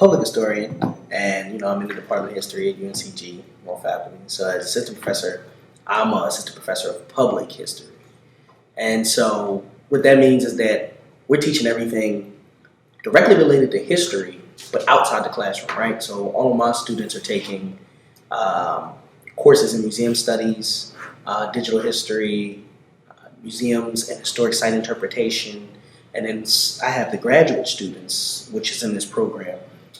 public historian, and I'm in the Department of History at UNC-G, more faculty. So as assistant professor, I'm an assistant professor of public history. And so what that means is that we're teaching everything directly related to history, but outside the classroom, right? So all of my students are taking courses in museum studies, digital history, museums and historic site interpretation. And then I have the graduate students, which is in this program,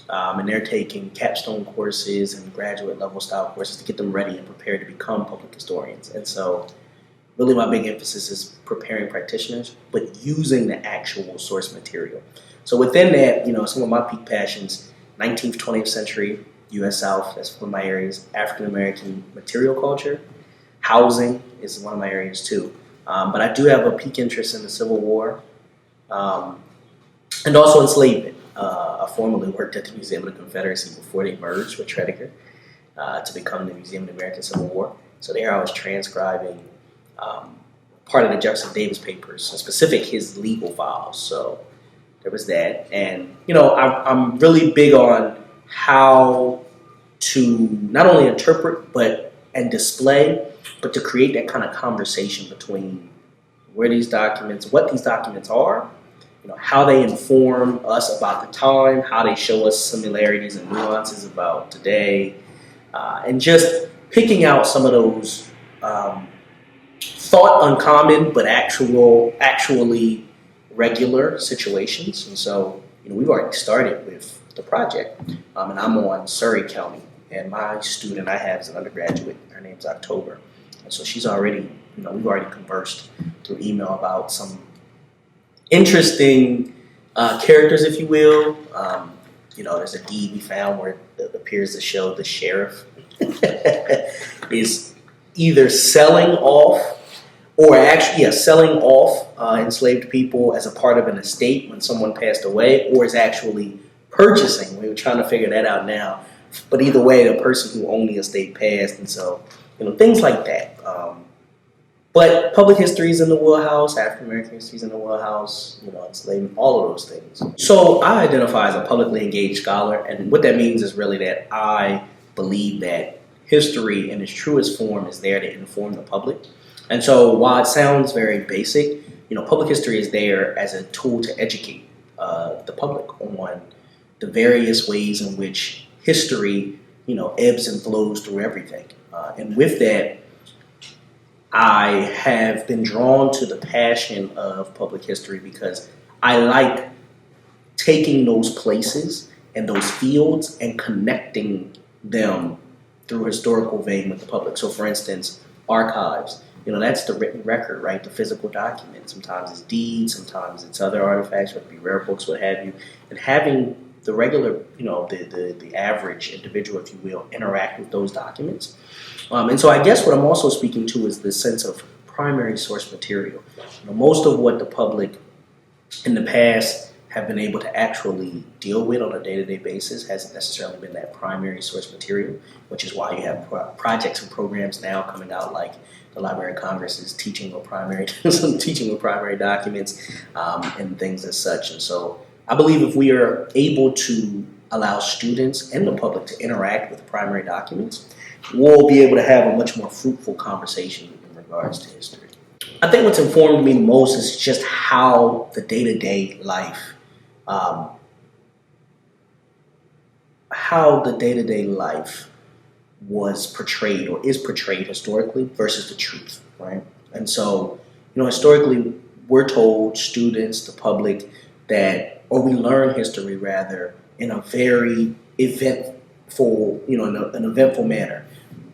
and they're taking capstone courses and graduate level style courses to get them ready and prepared to become public historians. And so really my big emphasis is preparing practitioners, but using the actual source material. So within that, some of my peak passions, 19th, 20th century, U.S. South, that's one of my areas, African-American material culture, housing is one of my areas too. But I do have a peak interest in the Civil War, and also enslavement. I formerly worked at the Museum of the Confederacy before they merged with Tredegar to become the Museum of the American Civil War. So there I was transcribing part of the Jefferson Davis papers, in specific his legal files. So there was that. And, I'm really big on how to not only interpret and display, but to create that kind of conversation between what these documents are, how they inform us about the time, how they show us similarities and nuances about today, and just picking out some of those thought uncommon but actually regular situations. And so, we've already started with the project, and I'm on Surrey County, and my student I have is an undergraduate. Her name's October, and so she's already, we've already conversed through email about some interesting characters, if you will. There's a deed we found where it appears to show the sheriff is either selling off enslaved people as a part of an estate when someone passed away, or is actually purchasing. We were trying to figure that out now. But either way, the person who owned the estate passed, and so, things like that. But public history is in the wheelhouse, African American history is in the wheelhouse, enslavement, all of those things. So I identify as a publicly engaged scholar, and what that means is really that I believe that history in its truest form is there to inform the public. And so while it sounds very basic, public history is there as a tool to educate the public on the various ways in which history, ebbs and flows through everything. And with that, I have been drawn to the passion of public history because I like taking those places and those fields and connecting them through historical vein with the public. So for instance, archives, that's the written record, right? The physical document. Sometimes it's deeds, sometimes it's other artifacts, whether it be rare books, what have you. And having the regular, the average individual, if you will, interact with those documents. And so I guess what I'm also speaking to is the sense of primary source material. Most of what the public in the past have been able to actually deal with on a day-to-day basis hasn't necessarily been that primary source material, which is why you have projects and programs now coming out like the Library of Congress is teaching with primary documents and things as such. And so I believe if we are able to allow students and the public to interact with primary documents, we'll be able to have a much more fruitful conversation in regards to history. I think what's informed me most is just how the day-to-day life, was portrayed or is portrayed historically versus the truth, right? And so, historically, we're told, students, the public, we learn history rather in a very eventful, an eventful manner.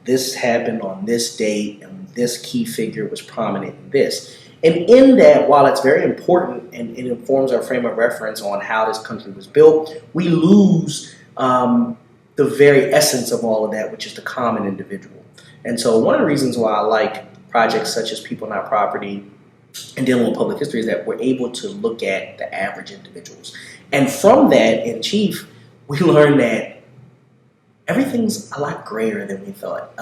This happened on this date, and this key figure was prominent in this. And in that, while it's very important and it informs our frame of reference on how this country was built, we lose the very essence of all of that, which is the common individual. And so one of the reasons why I like projects such as People Not Property and dealing with public history is that we're able to look at the average individuals. And from that, in chief, we learn that everything's a lot grayer than we thought.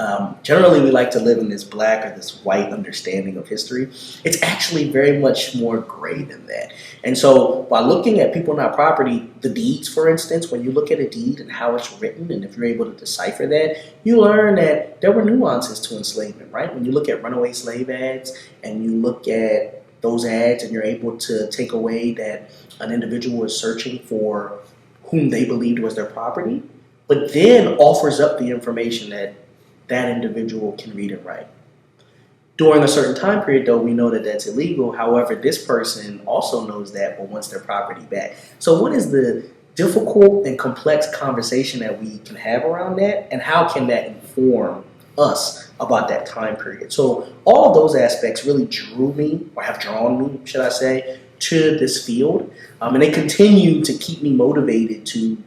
Generally, we like to live in this black or this white understanding of history. It's actually very much more gray than that. And so, by looking at people not property, the deeds, for instance, when you look at a deed and how it's written, and if you're able to decipher that, you learn that there were nuances to enslavement, right? When you look at runaway slave ads and you look at those ads and you're able to take away that an individual is searching for whom they believed was their property, but then offers up the information that that individual can read and write. During a certain time period, though, we know that that's illegal. However, this person also knows that but wants their property back. So what is the difficult and complex conversation that we can have around that, and how can that inform us about that time period? So all of those aspects really drew me, or have drawn me, should I say, to this field. And they continue to keep me motivated to,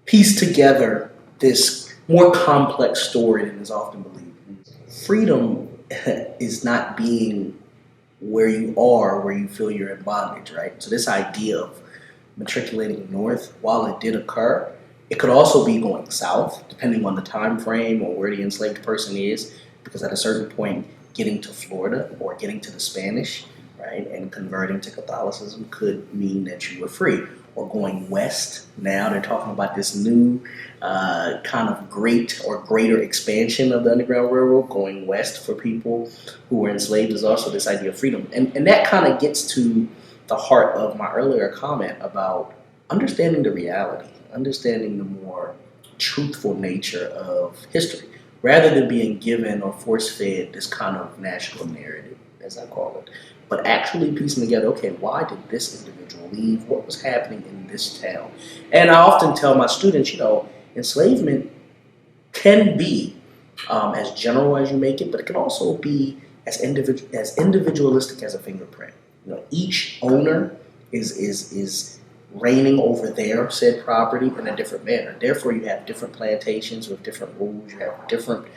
piece together this more complex story than is often believed. Freedom is not being where you are, where you feel you're in bondage, right? So this idea of matriculating north, while it did occur, it could also be going south, depending on the time frame or where the enslaved person is, because at a certain point, getting to Florida or getting to the Spanish, right, and converting to Catholicism could mean that you were free. Or going west. Now they're talking about this new kind of greater expansion of the Underground Railroad. Going west for people who were enslaved is also this idea of freedom. And that kind of gets to the heart of my earlier comment about understanding the reality, understanding the more truthful nature of history, rather than being given or force-fed this kind of national narrative, as I call it. But actually piecing together, okay, why did this individual leave? What was happening in this town? And I often tell my students, enslavement can be as general as you make it, but it can also be as individualistic as a fingerprint. Each owner is reigning over their said property in a different manner. Therefore, you have different plantations with different rules. You have different,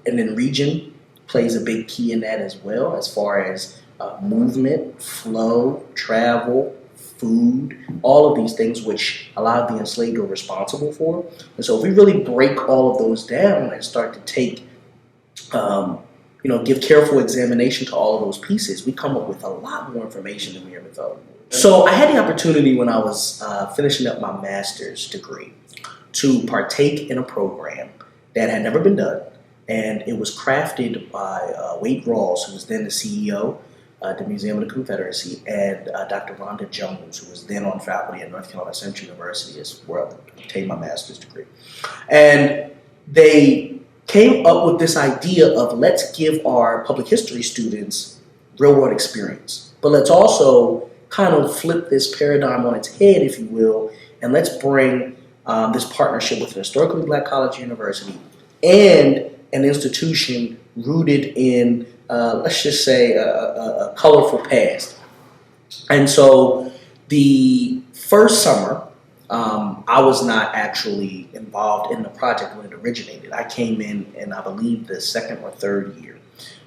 and then region plays a big key in that as well, as far as movement, flow, travel, food, all of these things which a lot of the enslaved are responsible for. And so if we really break all of those down and start to take, give careful examination to all of those pieces, we come up with a lot more information than we ever thought. So I had the opportunity when I was finishing up my master's degree to partake in a program that had never been done. And it was crafted by Wade Rawls, who was then the CEO the Museum of the Confederacy, and Dr. Rhonda Jones, who was then on faculty at North Carolina Central University, is where I obtained my master's degree. And they came up with this idea of let's give our public history students real-world experience, but let's also kind of flip this paradigm on its head, if you will, and let's bring this partnership with an historically black college university and an institution rooted in let's just say a colorful past. And so the first summer, I was not actually involved in the project when it originated. I came in I believe the second or third year,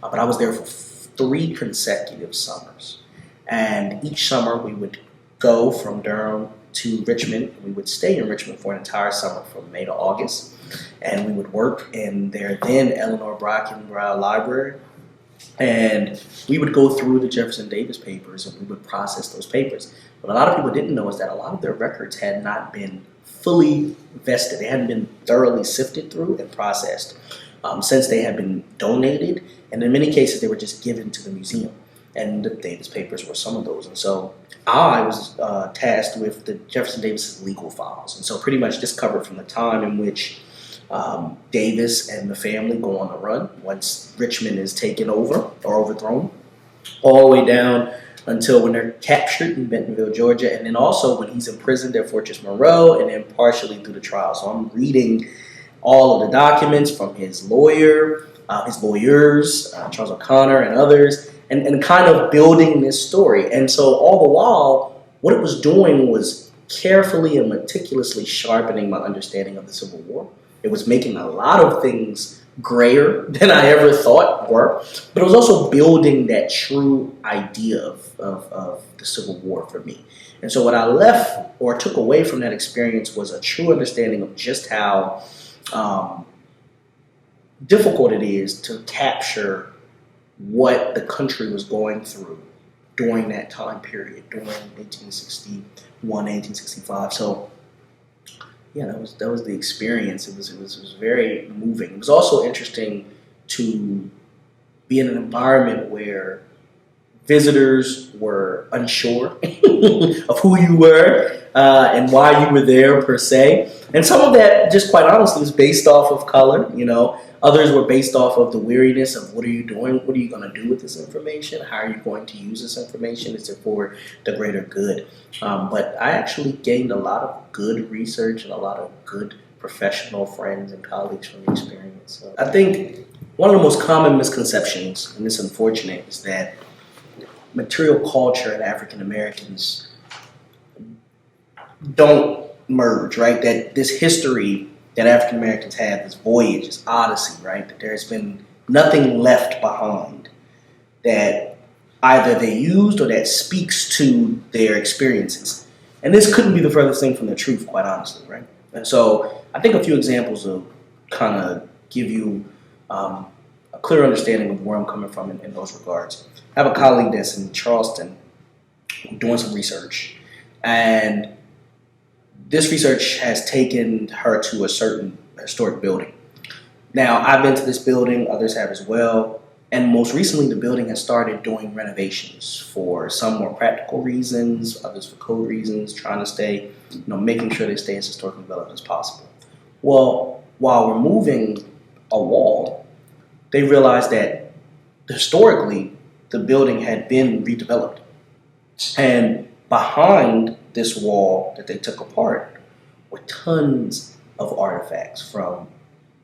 but I was there for 3 consecutive summers. And each summer we would go from Durham to Richmond. We would stay in Richmond for an entire summer from May to August. And we would work in their then Eleanor Brockenbrough Library. And we would go through the Jefferson Davis papers and we would process those papers. What a lot of people didn't know is that a lot of their records had not been fully vested. They hadn't been thoroughly sifted through and processed since they had been donated. And in many cases, they were just given to the museum. And the Davis papers were some of those. And so I was tasked with the Jefferson Davis legal files. And so pretty much just covered from the time in which Davis and the family go on the run once Richmond is taken over or overthrown, all the way down until when they're captured in Bentonville, Georgia, and then also when he's imprisoned at Fortress Monroe, and then partially through the trial. So I'm reading all of the documents from his lawyer, his lawyers, Charles O'Connor and others, and kind of building this story. And so all the while, what it was doing was carefully and meticulously sharpening my understanding of the Civil War. It was making a lot of things grayer than I ever thought were. But it was also building that true idea of the Civil War for me. And so what I left or took away from that experience was a true understanding of just how difficult it is to capture what the country was going through during that time period, during 1861, 1865. So yeah, that was the experience. It was very moving. It was also interesting to be in an environment where visitors were unsure of who you were and why you were there per se. And some of that, just quite honestly, was based off of color. Others were based off of the weariness of what are you doing? What are you going to do with this information? How are you going to use this information? Is it for the greater good? But I actually gained a lot of good research and a lot of good professional friends and colleagues from the experience. So I think one of the most common misconceptions, and it's unfortunate, is that material culture and African Americans don't merge, right? That this history that African Americans have, this voyage, this odyssey, right? That there's been nothing left behind that either they used or that speaks to their experiences. And this couldn't be the furthest thing from the truth, quite honestly, right? And so I think a few examples will kind of give you a clear understanding of where I'm coming from in those regards. I have a colleague that's in Charleston doing some research, and this research has taken her to a certain historic building. Now, I've been to this building, others have as well, and most recently the building has started doing renovations for some more practical reasons, others for code reasons, trying to stay, making sure they stay as historically relevant as possible. Well, while removing a wall, they realized that historically the building had been redeveloped. And behind this wall that they took apart were tons of artifacts, from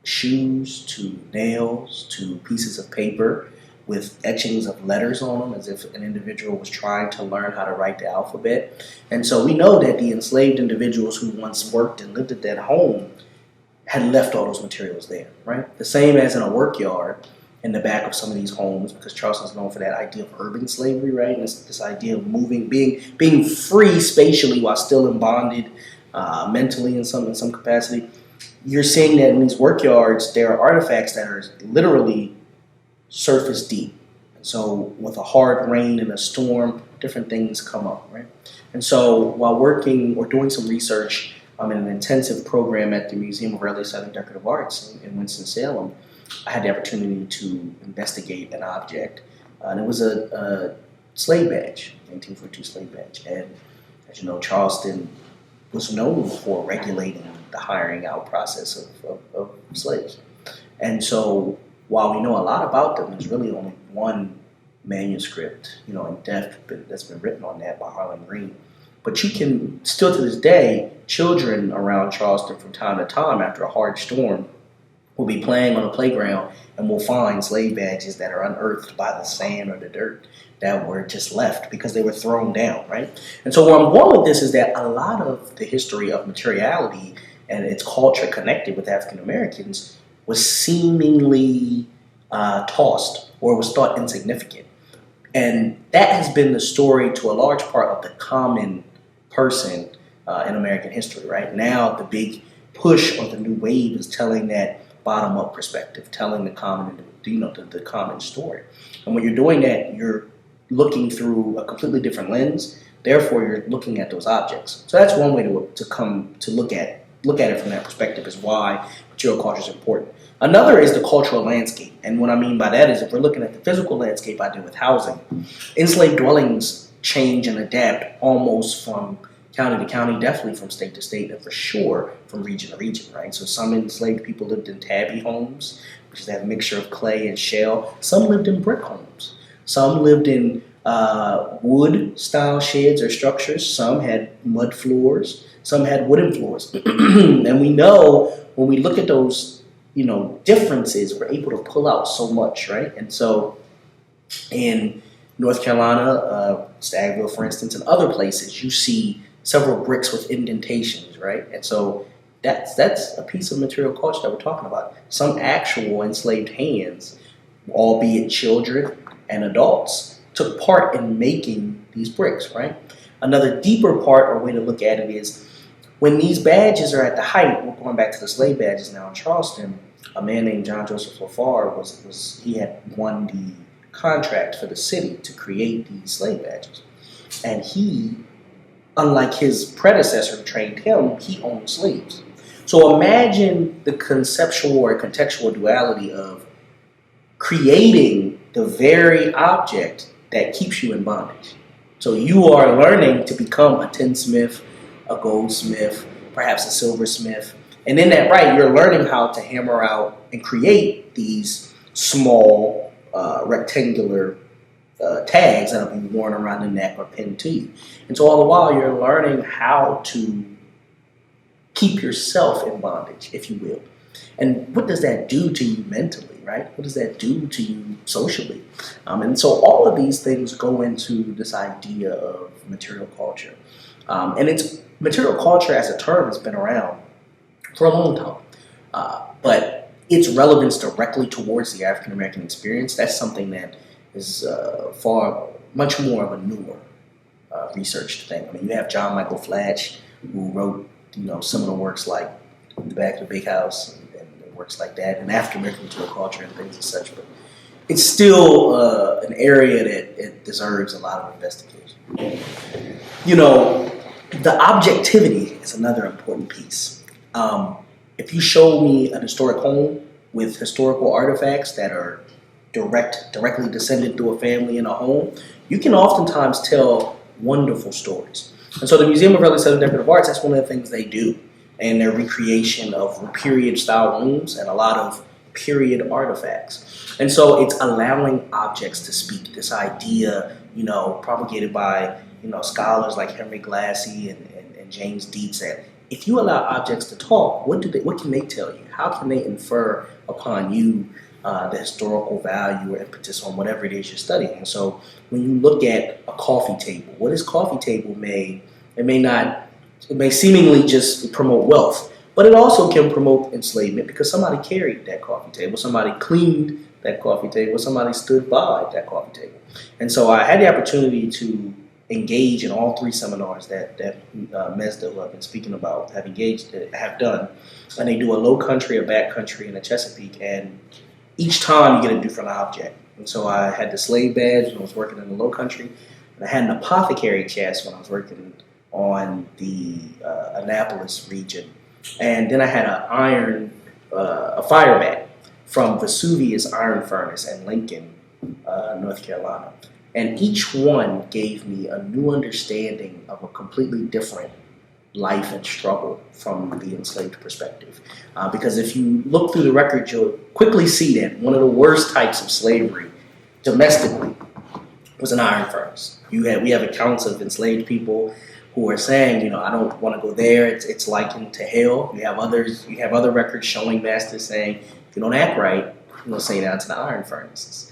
shoes to nails to pieces of paper with etchings of letters on them, as if an individual was trying to learn how to write the alphabet. And so we know that the enslaved individuals who once worked and lived at that home had left all those materials there, right? The same as in a work yard in the back of some of these homes, because Charleston's known for that idea of urban slavery, right? And this idea of moving, being free spatially while still in bonded mentally in some capacity. You're seeing that in these work yards, there are artifacts that are literally surface deep. And so with a hard rain and a storm, different things come up, right? And so while working or doing some research in an intensive program at the Museum of Early Southern Decorative Arts in Winston-Salem, I had the opportunity to investigate an object, and it was a slave badge, 1842 slave badge. And as you know, Charleston was known for regulating the hiring out process of slaves. And so while we know a lot about them, there's really only one manuscript, in depth that's been written on that by Harlan Green. But you can, still to this day, children around Charleston from time to time after a hard storm will be playing on a playground and will find slave badges that are unearthed by the sand or the dirt that were just left because they were thrown down, right? And so where I'm going with this is that a lot of the history of materiality and its culture connected with African Americans was seemingly tossed or was thought insignificant. And that has been the story to a large part of the common person in American history, right? Now the big push or the new wave is telling that bottom-up perspective, telling the common, the common story. And when you're doing that, you're looking through a completely different lens. Therefore, you're looking at those objects. So that's one way to come to look at it from that perspective, is why material culture is important. Another is the cultural landscape. And what I mean by that is if we're looking at the physical landscape I do with housing, enslaved dwellings change and adapt almost from county to county, definitely from state to state, and for sure from region to region, right? So some enslaved people lived in tabby homes, which is that mixture of clay and shell. Some lived in brick homes. Some lived in wood-style sheds or structures. Some had mud floors. Some had wooden floors. And we know when we look at those, differences, we're able to pull out so much, right? And so in North Carolina, Stagville, for instance, and other places, you see several bricks with indentations, right? And so that's a piece of material culture that we're talking about. Some actual enslaved hands, albeit children and adults, took part in making these bricks, right? Another deeper part or way to look at it is when these badges are at the height, we're going back to the slave badges now in Charleston, a man named John Joseph LaFar he had won the contract for the city to create these slave badges. And he, unlike his predecessor who trained him, he owned slaves. So imagine the conceptual or contextual duality of creating the very object that keeps you in bondage. So you are learning to become a tinsmith, a goldsmith, perhaps a silversmith. And in that you're learning how to hammer out and create these small rectangular tags that will be worn around the neck or pinned to you. And so all the while you're learning how to keep yourself in bondage, if you will. And what does that do to you mentally, right? What does that do to you socially? And so all of these things go into this idea of material culture. And material culture as a term has been around for a long time. But its relevance directly towards the African American experience, that's something that is much more of a newer researched thing. I mean, you have John Michael Flatch, who wrote seminal works like The Back of the Big House and works like that, and African American material culture and things as such. But it's still an area that it deserves a lot of investigation. The objectivity is another important piece. If you show me an historic home with historical artifacts that are directly descended through a family in a home, you can oftentimes tell wonderful stories. And so the Museum of Early Southern Decorative Arts, that's one of the things they do in their recreation of period-style rooms and a lot of period artifacts. And so it's allowing objects to speak. This idea, propagated by scholars like Henry Glassy and James Dietz, that if you allow objects to talk, what can they tell you? How can they infer upon you the historical value or impetus on whatever it is you're studying? And so when you look at a coffee table, what is coffee table made? It may seemingly just promote wealth, but it also can promote enslavement because somebody carried that coffee table, somebody cleaned that coffee table, somebody stood by that coffee table. And so I had the opportunity to engage in all three seminars that Mesda, who I've been speaking about, have done. And they do a low country, a back country, and a Chesapeake. And each time you get a different object. And so I had the slave badge when I was working in the low country. And I had an apothecary chest when I was working on the Annapolis region. And then I had a fire bat from Vesuvius Iron Furnace in Lincoln, North Carolina. And each one gave me a new understanding of a completely different life and struggle from the enslaved perspective. Because if you look through the record, you'll quickly see that one of the worst types of slavery domestically was an iron furnace. We have accounts of enslaved people who are saying, I don't want to go there. It's likened to hell. You have other records showing masters saying, if you don't act right, you'll send you down to the iron furnaces.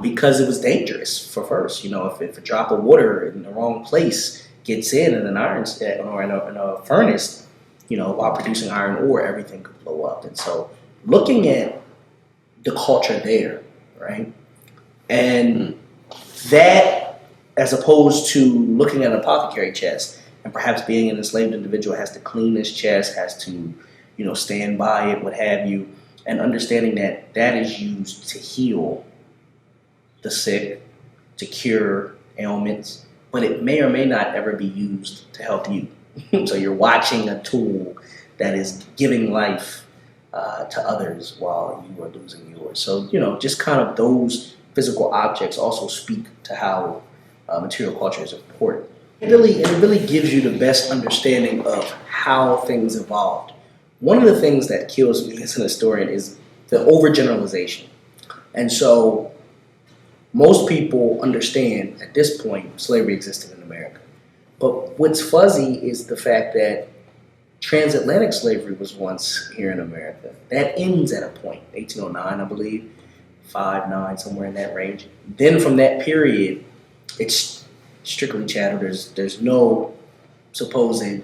Because it was dangerous for first. If a drop of water in the wrong place gets in an iron or in a furnace, while producing iron ore, everything could blow up. And so looking at the culture there, right? And that, as opposed to looking at an apothecary chest and perhaps being an enslaved individual has to clean this chest, has to, stand by it, what have you, and understanding that is used to heal the sick, to cure ailments, but it may or may not ever be used to help you. So you're watching a tool that is giving life to others while you are losing yours. So, just kind of those physical objects also speak to how material culture is important. It really gives you the best understanding of how things evolved. One of the things that kills me as an historian is the overgeneralization. And so most people understand at this point slavery existed in America. But what's fuzzy is the fact that transatlantic slavery was once here in America. That ends at a point, 1809, I believe, 5, 9, somewhere in that range. Then from that period, it's strictly chattel. There's no supposed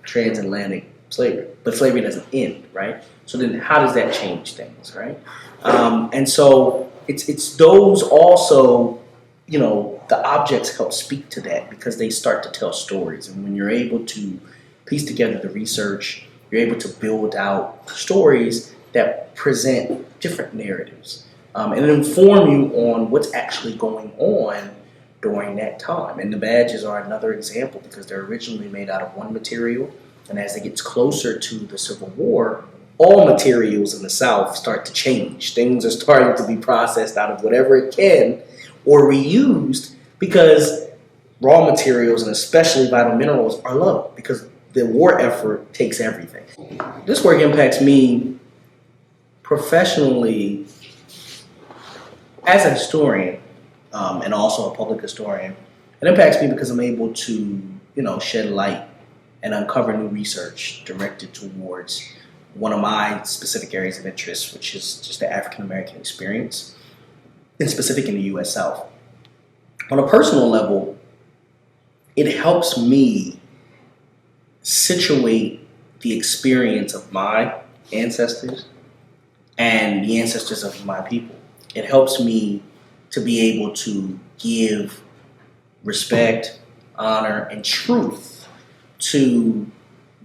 transatlantic slavery, but slavery doesn't end, right? So then how does that change things, right? And so it's those also, the objects help speak to that because they start to tell stories. And when you're able to piece together the research, you're able to build out stories that present different narratives and inform you on what's actually going on during that time. And the badges are another example because they're originally made out of one material. And as it gets closer to the Civil War, all materials in the South start to change. Things are starting to be processed out of whatever it can or reused because raw materials and especially vital minerals are low because the war effort takes everything. This work impacts me professionally as a historian and also a public historian. It impacts me because I'm able to, shed light and uncover new research directed towards one of my specific areas of interest, which is just the African American experience, and specific in the U.S. South. On a personal level, it helps me situate the experience of my ancestors and the ancestors of my people. It helps me to be able to give respect, honor, and truth to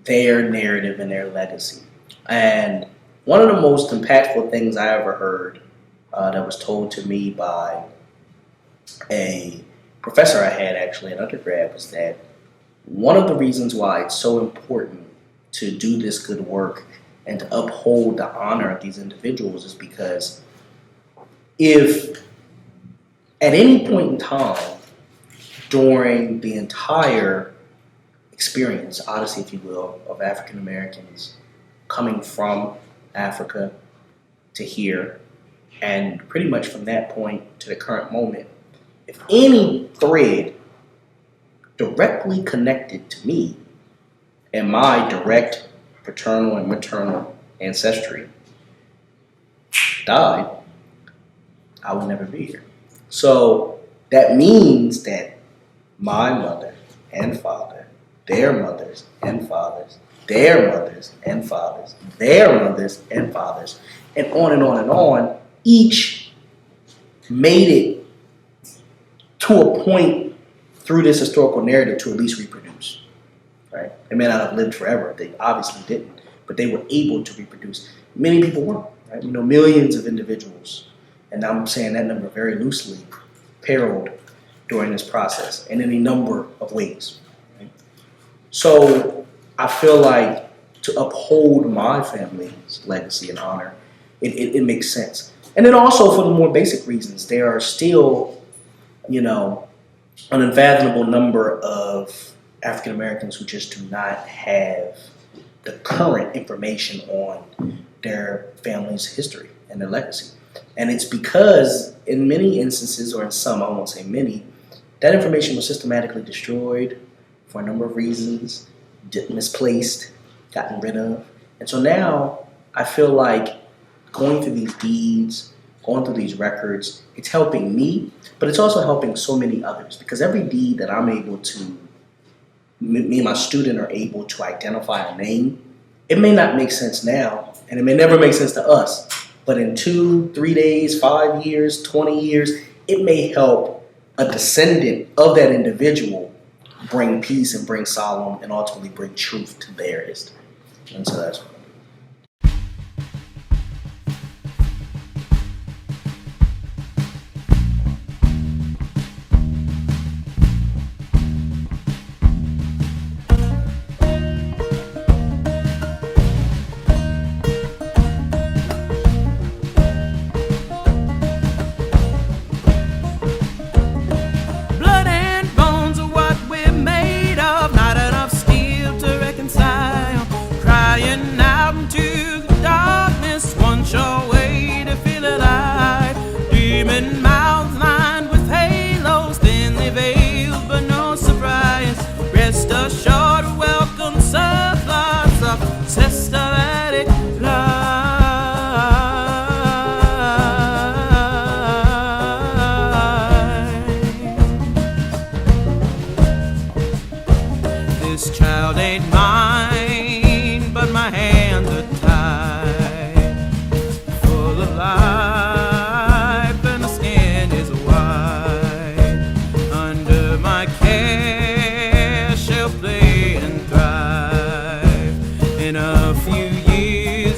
their narrative and their legacy. And one of the most impactful things I ever heard that was told to me by a professor I had actually in undergrad was that one of the reasons why it's so important to do this good work and to uphold the honor of these individuals is because if at any point in time during the entire experience, odyssey, if you will, of African Americans coming from Africa to here, and pretty much from that point to the current moment, if any thread directly connected to me and my direct paternal and maternal ancestry died, I would never be here. So that means that my mother and father, their mothers and fathers, their mothers and fathers, their mothers and fathers, and on and on and on, each made it to a point through this historical narrative to at least reproduce, right? They may not have lived forever. They obviously didn't, but they were able to reproduce. Many people weren't, right? Millions of individuals, and I'm saying that number very loosely, periled during this process in any number of ways. Right? So I feel like to uphold my family's legacy and honor, it makes sense. And then also for the more basic reasons, there are still, an unfathomable number of African Americans who just do not have the current information on their family's history and their legacy. And it's because in many instances, or in some, I won't say many, that information was systematically destroyed for a number of reasons, misplaced, gotten rid of. And so now I feel like going through these deeds, going through these records, it's helping me, but it's also helping so many others because every deed that I'm able to, me and my student are able to identify a name, it may not make sense now, and it may never make sense to us, but in 2, 3 days, 5 years, 20 years, it may help a descendant of that individual bring peace and bring solemn and ultimately bring truth to their history. And so that's what crying out.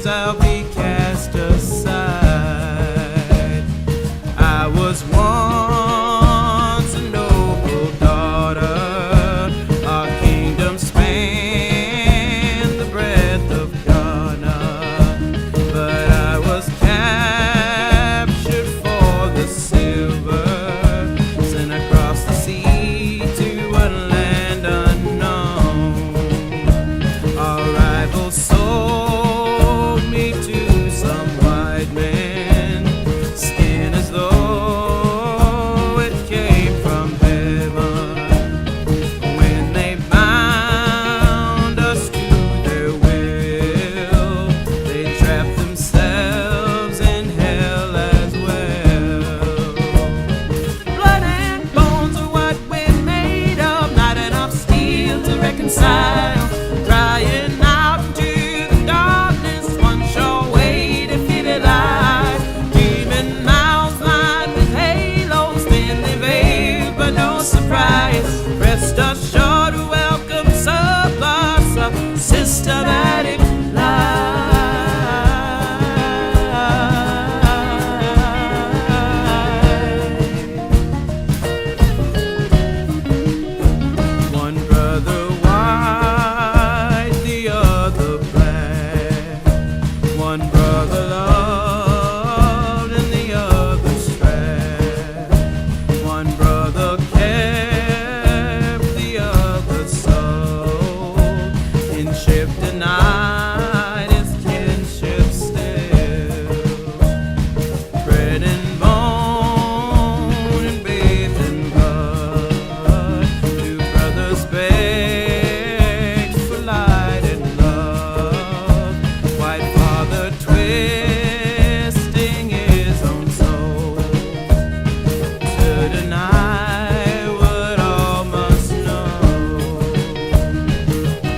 days I'll be cast aside. I was once a noble daughter, our kingdom spanned the breadth of Ghana, but I was captured for the silver, sent across the sea to a land unknown. Our rivals sold me to some white man, skin as though it came from heaven. When they bound us to their will, they trapped themselves in hell as well. Blood and bones are what we're made of, not enough steel to reconcile. Crying out into the darkness, one sure way to feel alive. Demon mouths lined with halos, thinly veiled, but no surprise. Rest assured to welcome surplus of systematic one brother white, the other black. One brother loved and the other strapped. One brother kept, the other sold. Kinship denied is kinship still. Bread and bone and bathed in blood. Two brothers begged for light and love. White father twisting his own soul to deny what all must know.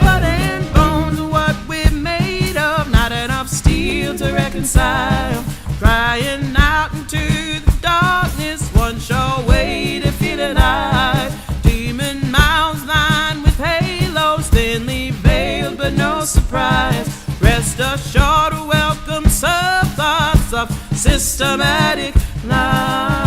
Blood and bones are what we're made of, not enough steel to reconcile. Crying out into the darkness, one sure way to feel alive. Demon mouths lined with halos, thinly veiled, but no surprise. Rest assured to welcome surplus of systematic lies.